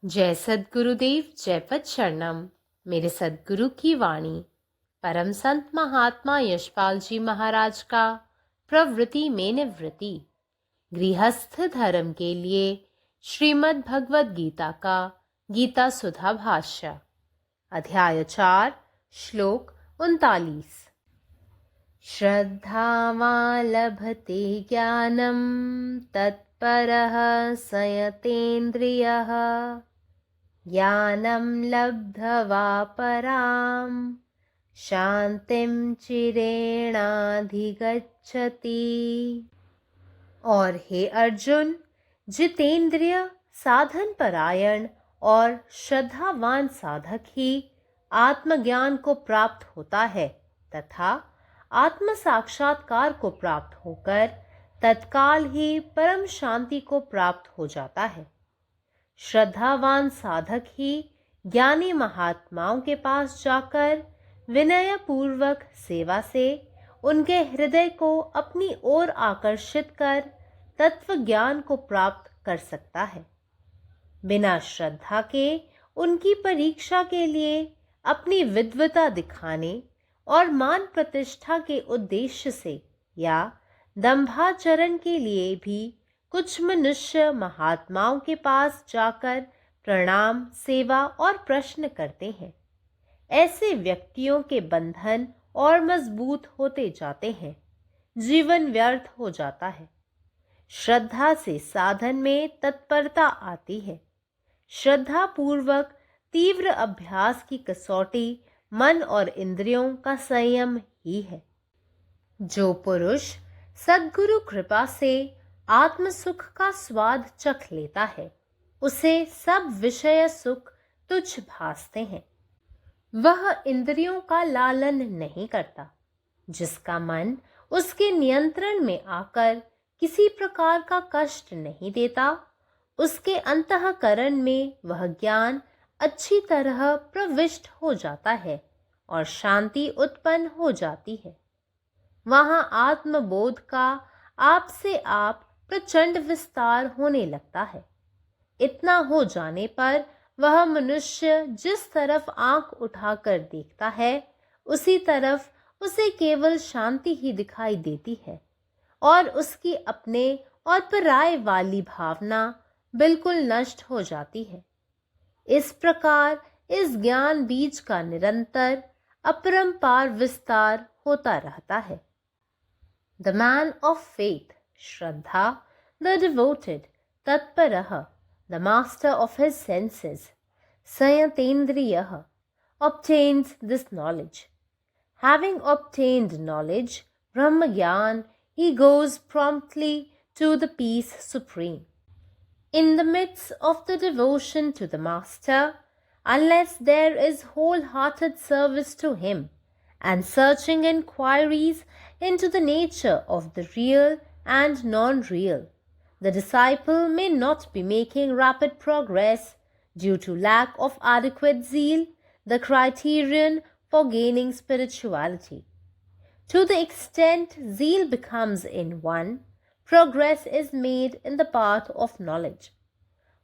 जय सद्गुरुदेव, जय पद शरणम। मेरे सद्गुरु की वाणी परम संत महात्मा यशपाल जी महाराज का प्रवृत्ति में निवृत्ति गृहस्थ धर्म के लिए श्रीमद् भगवद गीता का गीता सुधा भाष्य अध्याय 4 श्लोक 39। श्रद्धावान् लभते ज्ञानं तत्परः संयतेन्द्रियः ज्ञानं लब्ध्वा परां शांतिं चिरेणाधिगच्छति। और हे अर्जुन, जितेंद्रिय, साधन परायण और श्रद्धावान साधक ही आत्मज्ञान को प्राप्त होता है तथा आत्म साक्षात्कार को प्राप्त होकर तत्काल ही परम शांति को प्राप्त हो जाता है। श्रद्धावान साधक ही ज्ञानी महात्माओं के पास जाकर विनय पूर्वक सेवा से उनके हृदय को अपनी ओर आकर्षित कर तत्व ज्ञान को प्राप्त कर सकता है। बिना श्रद्धा के उनकी परीक्षा के लिए अपनी विद्वता दिखाने और मान प्रतिष्ठा के उद्देश्य से या दंभाचरण के लिए भी कुछ मनुष्य महात्माओं के पास जाकर प्रणाम, सेवा और प्रश्न करते हैं। ऐसे व्यक्तियों के बंधन और मजबूत होते जाते हैं, जीवन व्यर्थ हो जाता है। श्रद्धा से साधन में तत्परता आती है। श्रद्धा पूर्वक तीव्र अभ्यास की कसौटी मन और इंद्रियों का संयम ही है। जो पुरुष सद्गुरु कृपा से आत्म सुख का स्वाद चख लेता है, उसे सब विषय सुख तुच्छ भासते हैं। वह इंद्रियों का लालन नहीं करता। जिसका मन उसके नियंत्रण में आकर किसी प्रकार का कष्ट नहीं देता, उसके अंतःकरण में वह ज्ञान अच्छी तरह प्रविष्ट हो जाता है और शांति उत्पन्न हो जाती है। वहां आत्मबोध का आप से आप प्रचंड विस्तार होने लगता है। इतना हो जाने पर वह मनुष्य जिस तरफ आंख उठाकर देखता है, उसी तरफ उसे केवल शांति ही दिखाई देती है और उसकी अपने और पराये वाली भावना बिल्कुल नष्ट हो जाती है। इस प्रकार इस ज्ञान बीज का निरंतर अपरंपार विस्तार होता रहता है। The man of faith, Shraddha, the devoted, Tatparaha, the master of his senses, Sayatendriyaha, obtains this knowledge. Having obtained knowledge, Brahmagyan, he goes promptly to the peace supreme. In the midst of the devotion to the master, unless there is wholehearted service to him and searching inquiries into the nature of the real and non-real, the disciple may not be making rapid progress due to lack of adequate zeal, the criterion for gaining spirituality. To the extent zeal becomes in one, progress is made in the path of knowledge.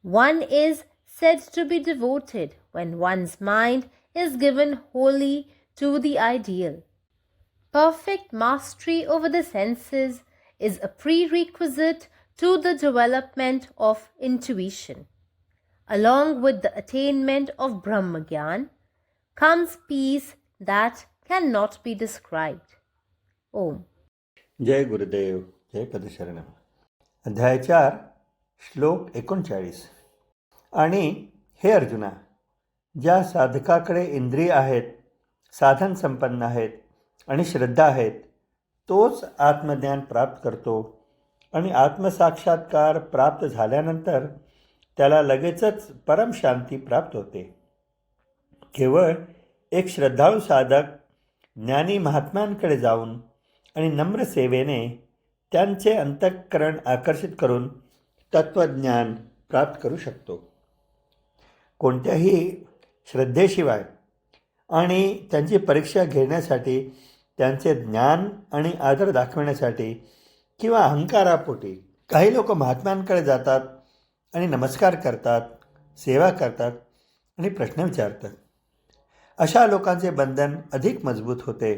One is said to be devoted when one's mind is given wholly to the ideal. Perfect mastery over the senses is a prerequisite to the development of intuition. Along with the attainment of Brahmagyan comes peace that cannot be described. ओम। जय गुरुदेव, जय पदशरणम। अध्याय 4 श्लोक 39। आणि हे अर्जुना, ज्या साधकाकडे इंद्रिय आहेत, साधन संपन्न आहेत आणि श्रद्धा आहेत, तोच आत्मज्ञान प्राप्त करतो आणि आत्मसाक्षात्कार प्राप्त झाल्यानंतर त्याला लगेचच परमशांती प्राप्त होते। केवळ एक श्रद्धाळू साधक ज्ञानी महात्म्यांकडे जाऊन आणि नम्र सेवेने त्यांचे अंतःकरण आकर्षित करून तत्वज्ञान प्राप्त करू शकतो। कोणत्याही श्रद्धेशिवाय आणि त्यांची परीक्षा घेण्यासाठी, त्यांचे ज्ञान आणि आदर दाखवण्यासाठी किंवा अहंकारापोटी काही लोक महात्म्यांकडे जातात आणि नमस्कार करतात, सेवा करतात आणि प्रश्न विचारतात. अशा लोकांचे बंधन अधिक मजबूत होते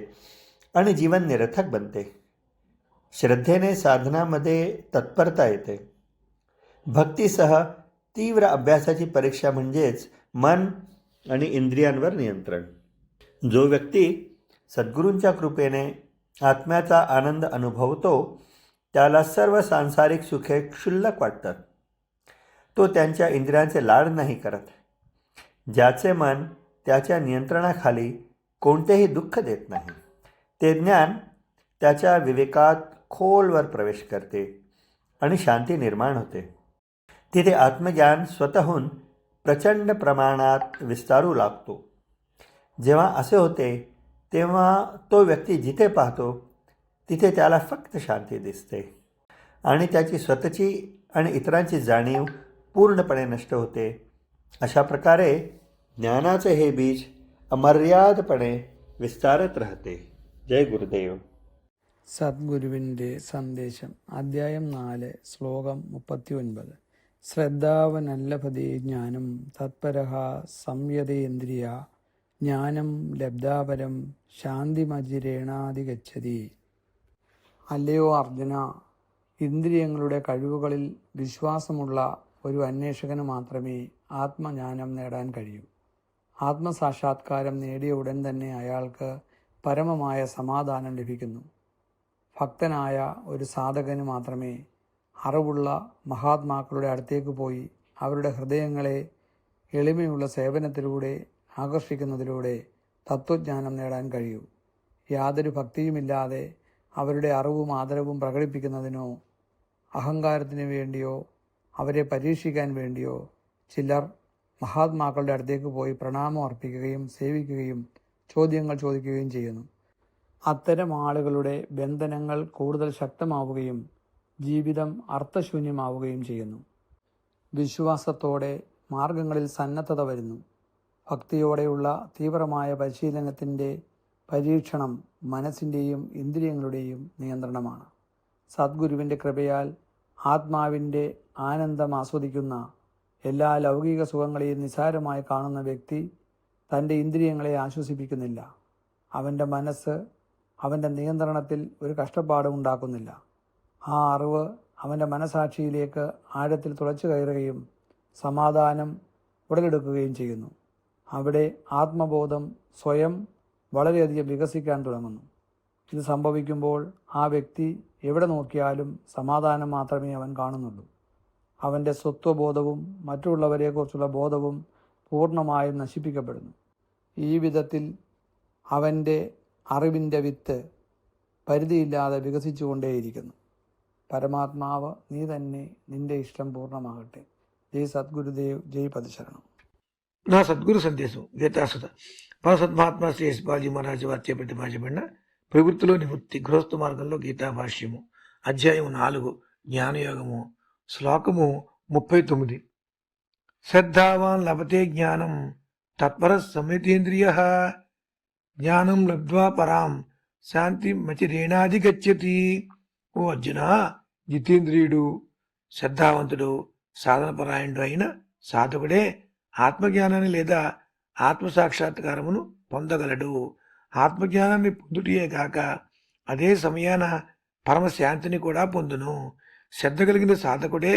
आणि जीवन निरर्थक बनते. श्रद्धेने साधनामध्ये तत्परता येते. भक्तीसह तीव्र अभ्यासाची परीक्षा म्हणजेच मन आणि इंद्रियांवर नियंत्रण. जो व्यक्ती सद्गुरूंच्या कृपेने आत्म्याचा आनंद अनुभवतो त्याला सर्व सांसारिक सुखे क्षुल्लक वाटतात. तो त्यांच्या इंद्रियांचे लाड नाही करत. ज्याचे मन त्याच्या नियंत्रणाखाली कोणतेही दुःख देत नाही, ते ज्ञान त्याच्या विवेकात खोलवर प्रवेश करते आणि शांती निर्माण होते. तिथे आत्मज्ञान स्वतःहून प्रचंड प्रमाणात विस्तारू लागतो. जेव्हा असे होते तेव्हा तो व्यक्ती जिथे पाहतो तिथे त्याला फक्त शांती दिसते आणि त्याची स्वतःची आणि इतरांची जाणीव पूर्णपणे नष्ट होते. अशा प्रकारे ज्ञानाचे हे बीज അമര്യാദപणे വിസ്താരത്ത് रहते. ജയ് ഗുരുദേവ്. സദ്ഗുരുവിൻ്റെ സന്ദേശം. അധ്യായം 4, ശ്ലോകം 39. ശ്രദ്ധാവനല്ലഭതേ ജ്ഞാനം തത്പരഃ സംയതേന്ദ്രിയ ജ്ഞാനം ലബ്ധാപരം ശാന്തിമജിരേണാധിഗച്ഛതി. അല്ലയോ അർജുന, ഇന്ദ്രിയങ്ങളുടെ കഴിവുകളിൽ വിശ്വാസമുള്ള ഒരു അന്വേഷകന് മാത്രമേ ആത്മജ്ഞാനം നേടാൻ കഴിയൂ. ആത്മസാക്ഷാത്കാരം നേടിയ ഉടൻ തന്നെ അയാൾക്ക് പരമമായ സമാധാനം ലഭിക്കുന്നു. ഭക്തനായ ഒരു സാധകന് മാത്രമേ അറിവുള്ള മഹാത്മാക്കളുടെ അടുത്തേക്ക് പോയി അവരുടെ ഹൃദയങ്ങളെ എളിമയുള്ള സേവനത്തിലൂടെ ആകർഷിക്കുന്നതിലൂടെ തത്വജ്ഞാനം നേടാൻ കഴിയൂ. യാതൊരു ഭക്തിയുമില്ലാതെ അവരുടെ അറിവും ആദരവും പ്രകടിപ്പിക്കുന്നതിനോ അഹങ്കാരത്തിന് വേണ്ടിയോ അവരെ പരീക്ഷിക്കാൻ വേണ്ടിയോ ചിലർ മഹാത്മാക്കളുടെ അടുത്തേക്ക് പോയി പ്രണാമം അർപ്പിക്കുകയും സേവിക്കുകയും ചോദ്യങ്ങൾ ചോദിക്കുകയും ചെയ്യുന്നു. അത്തരം ആളുകളുടെ ബന്ധനങ്ങൾ കൂടുതൽ ശക്തമാവുകയും ജീവിതം അർത്ഥശൂന്യമാവുകയും ചെയ്യുന്നു. വിശ്വാസത്തോടെ മാർഗങ്ങളിൽ സന്നദ്ധത വരുന്നു. ഭക്തിയോടെയുള്ള തീവ്രമായ പരിശീലനത്തിൻ്റെ പരീക്ഷണം മനസ്സിൻ്റെയും ഇന്ദ്രിയങ്ങളുടെയും നിയന്ത്രണമാണ്. സദ്ഗുരുവിൻ്റെ കൃപയാൽ ആത്മാവിൻ്റെ ആനന്ദം ആസ്വദിക്കുന്ന എല്ലാ ലൗകിക സുഖങ്ങളെയും നിസ്സാരമായി കാണുന്ന വ്യക്തി തൻ്റെ ഇന്ദ്രിയങ്ങളെ ആശ്വസിപ്പിക്കുന്നില്ല. അവൻ്റെ മനസ്സ് അവൻ്റെ നിയന്ത്രണത്തിൽ ഒരു കഷ്ടപ്പാടും ഉണ്ടാക്കുന്നില്ല. ആ അറിവ് അവൻ്റെ മനസാക്ഷിയിലേക്ക് ആഴത്തിൽ തുളച്ചു കയറുകയും സമാധാനം ഉടലെടുക്കുകയും ചെയ്യുന്നു. അവിടെ ആത്മബോധം സ്വയം വളരെയധികം വികസിക്കാൻ തുടങ്ങുന്നു. ഇത് സംഭവിക്കുമ്പോൾ ആ വ്യക്തി എവിടെ നോക്കിയാലും സമാധാനം മാത്രമേ അവൻ കാണുന്നുള്ളൂ. അവൻ്റെ സ്വത്വബോധവും മറ്റുള്ളവരെക്കുറിച്ചുള്ള ബോധവും പൂർണ്ണമായും നശിപ്പിക്കപ്പെടുന്നു. ഈ വിധത്തിൽ അവൻ്റെ അറിവിൻ്റെ വിത്ത് പരിധിയില്ലാതെ വികസിച്ചുകൊണ്ടേയിരിക്കുന്നു. പരമാത്മാവ് നീ തന്നെ, നിന്റെ ഇഷ്ടം പൂർണ്ണമാകട്ടെ. ജയ് സദ്ഗുരുദേവ്, ജയ് പദശരണം. నా సద్గురు సందేశం గీతాసుత పరసద్మహాత్మా శ్రీ యశ్పాల్జీ మహారాజు వారిచే ప్రతిపాదించబడిన ప్రవృత్తిలో నివృత్తి గృహస్థ మార్గంలో గీతా భాష్యము అధ్యాయం 4 జ్ఞానయోగము శ్లోకము 39. శ్రద్ధావాన్ లభతే జ్ఞానం తత్పర సంయతేంద్రియ జ్ఞానం లబ్ధ్వా పరాం శాంతి మచిరేణాధిగచ్చతి. ఓ అర్జున, జితేంద్రియుడు, శ్రద్ధావంతుడు, సాధనపరాయణుడు అయిన సాధకుడే ఆత్మజ్ఞానాన్ని లేదా ఆత్మసాక్షాత్కారమును పొందగలడు. ఆత్మజ్ఞానాన్ని పొందుటయే కాక అదే సమయాన పరమశాంతిని కూడా పొందును. శ్రద్ధ కలిగిన సాధకుడే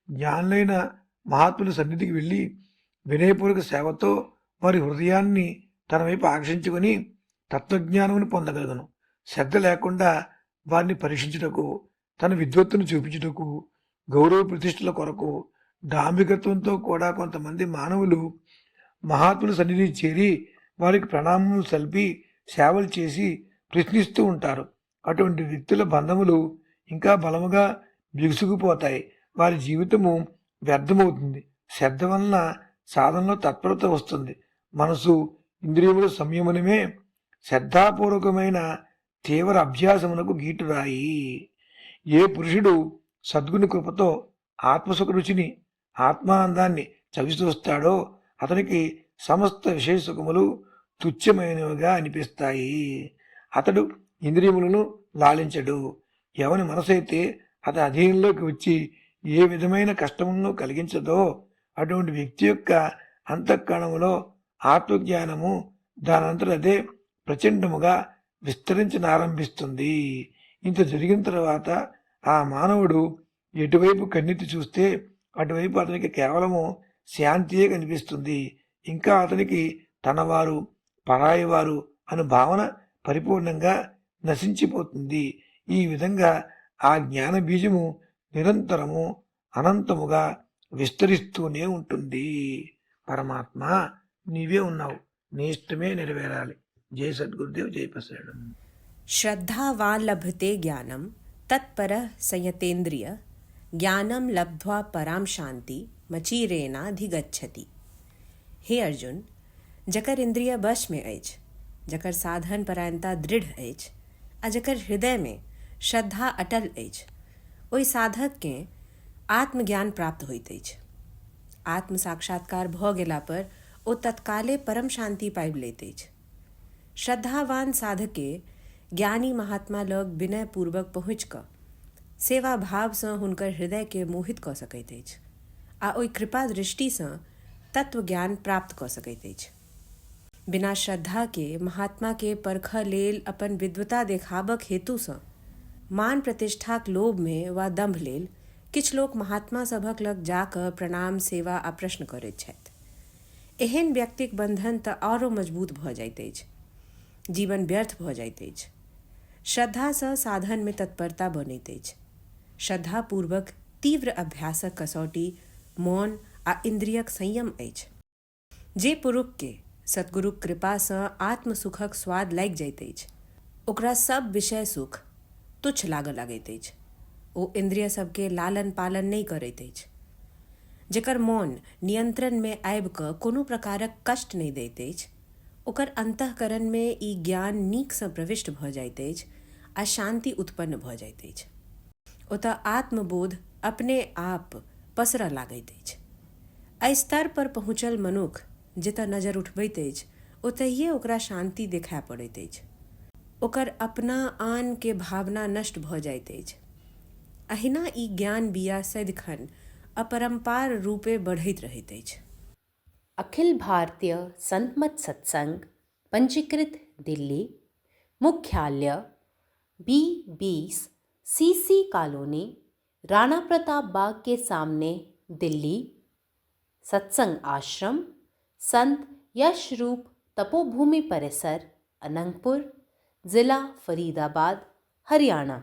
జ్ఞానులైన మహాత్ముల సన్నిధికి వెళ్ళి వినయపూర్వక సేవతో వారి హృదయాన్ని తన వైపు ఆకర్షించుకొని తత్వజ్ఞానమును పొందగలుగును. శ్రద్ధ లేకుండా వారిని పరీక్షించుటకు, తన విద్వత్తును చూపించుటకు, గౌరవ ప్రతిష్టల కొరకు డాంబికత్వంతో కూడా కొంతమంది మానవులు మహాత్ముల సన్నిధి చేరి వారికి ప్రణామములు సల్పి సేవలు చేసి ప్రశ్నిస్తూ ఉంటారు. అటువంటి వ్యక్తుల బంధములు ఇంకా బలముగా బిగుసుకుపోతాయి. వారి జీవితము వ్యర్థమవుతుంది. శ్రద్ధ వలన సాధనలో తత్పరత వస్తుంది. మనసు, ఇంద్రియముల సంయమనమే శ్రద్ధాపూర్వకమైన తీవ్ర అభ్యాసమునకు గీటురాయి. ఏ పురుషుడు సద్గుని కృపతో ఆత్మసుఖ రుచిని, ఆత్మానందాన్ని చవిచూస్తాడో అతనికి సమస్త విషయ సుఖములు తుచ్చమైనవిగా అనిపిస్తాయి. అతడు ఇంద్రియములను లాలించడు. ఎవని మనసైతే అతని అధీనంలోకి వచ్చి ఏ విధమైన కష్టములను కలిగించదో అటువంటి వ్యక్తి యొక్క అంతఃకరణములో ఆత్మజ్ఞానము దానంతట అదే ప్రచండముగా విస్తరించనారంభిస్తుంది. ఇంత జరిగిన తర్వాత ఆ మానవుడు ఎటువైపు కన్నెత్తి చూస్తే అటువైపు అతనికి కేవలము శాంతియే కనిపిస్తుంది. ఇంకా అతనికి తనవారు పరాయివారు అనే భావన పరిపూర్ణంగా నశించిపోతుంది. ఈ విధంగా ఆ జ్ఞాన బీజము నిరంతరము అనంతముగా విస్తరిస్తూనే ఉంటుంది. పరమాత్మ నీవే ఉన్నావు, నీ ఇష్టమే నెరవేరాలి. జై సద్గురుదేవ్, జై ప్రసాదం. श्रद्धावान् लभते ज्ञानं तत्परः संयतेन्द्रिय ज्ञानं लब्ध्वा परां शांति मचिरेणाधिगच्छति। हे अर्जुन, जकर इंद्रिय वश में अछि, जकर साधन परायणता दृढ़ अछि आ जकर हृदय में श्रद्धा अटल अछि, ओहि साधक के आत्मज्ञान प्राप्त होइत अछि। आत्म साक्षात्कार भ गेला पर ओ तत्काले परम शांति पाबि लैत अछि। श्रद्धावान साधके ज्ञानी महात्मा लग विनय पूर्वक पहुँच कऽ सेवा भाव सँ हुनकर हृदय के मोहित कऽ सकैत अछि आ ओहि कृपा दृष्टि सँ तत्व ज्ञान प्राप्त कऽ सकैत अछि। बिना श्रद्धा के महात्मा के परखऽ लेल अपन विद्वता देखाबक हेतु सँ मान प्रतिष्ठाक लोभ में वा दंभ लेल किछु लोक महात्मा सभक लग जाकऽ प्रणाम, सेवा आ प्रश्न करैत छथि। एहन व्यक्तिक बंधन तऽ औरो मजबूत भऽ जाइत अछि, जीवन व्यर्थ भऽ जाइत अछि। श्रद्धा सँ साधन में तत्परता बनैत अछि। श्रद्धापूर्वक तीव्र अभ्यासक कसौटी मौन आ इंद्रियक संयम अछि। जे पुरुष के सतगुरुक कृपा सँ आत्म सुखक स्वाद लागि जाइत अछि, ओकरा सब विषय सुख तुच्छ लागऽ लागैत अछि। ओ इंद्रिय सबके लालन पालन नहि करैत अछि। जेकर मौन नियंत्रण में आबि कऽ कोनो प्रकारक कष्ट नहि दैत अछि, ओकर अंतःकरण में ई ज्ञान नीक सँ प्रविष्ट भऽ जाइत अछि आ शांति उत्पन्न भऽ जाइत अछि। ओतऽ आत्मबोध अपने आप पसरऽ लागैत अछि। एहि स्तर पर पहुँचल मनुख जतऽ नजर उठबैत अछि, ओतहिए ओकरा शांति देखाय पड़ैत अछि। ओकर अपना आन के भावना नष्ट भऽ जाइत अछि। अहिना ई ज्ञान बिया सदिखन अपरंपार रूपे बढ़ैत रहैत अछि। अखिल भारतीय संतमत सत्संग पंजीकृत दिल्ली, मुख्यालय B20 CC colony, Rana Pratap Bagh के सामने, दिल्ली। सत्संग आश्रम संत यशरूप तपोभूमि परिसर, अनंगपुर, जिला फरीदाबाद, हरियाणा।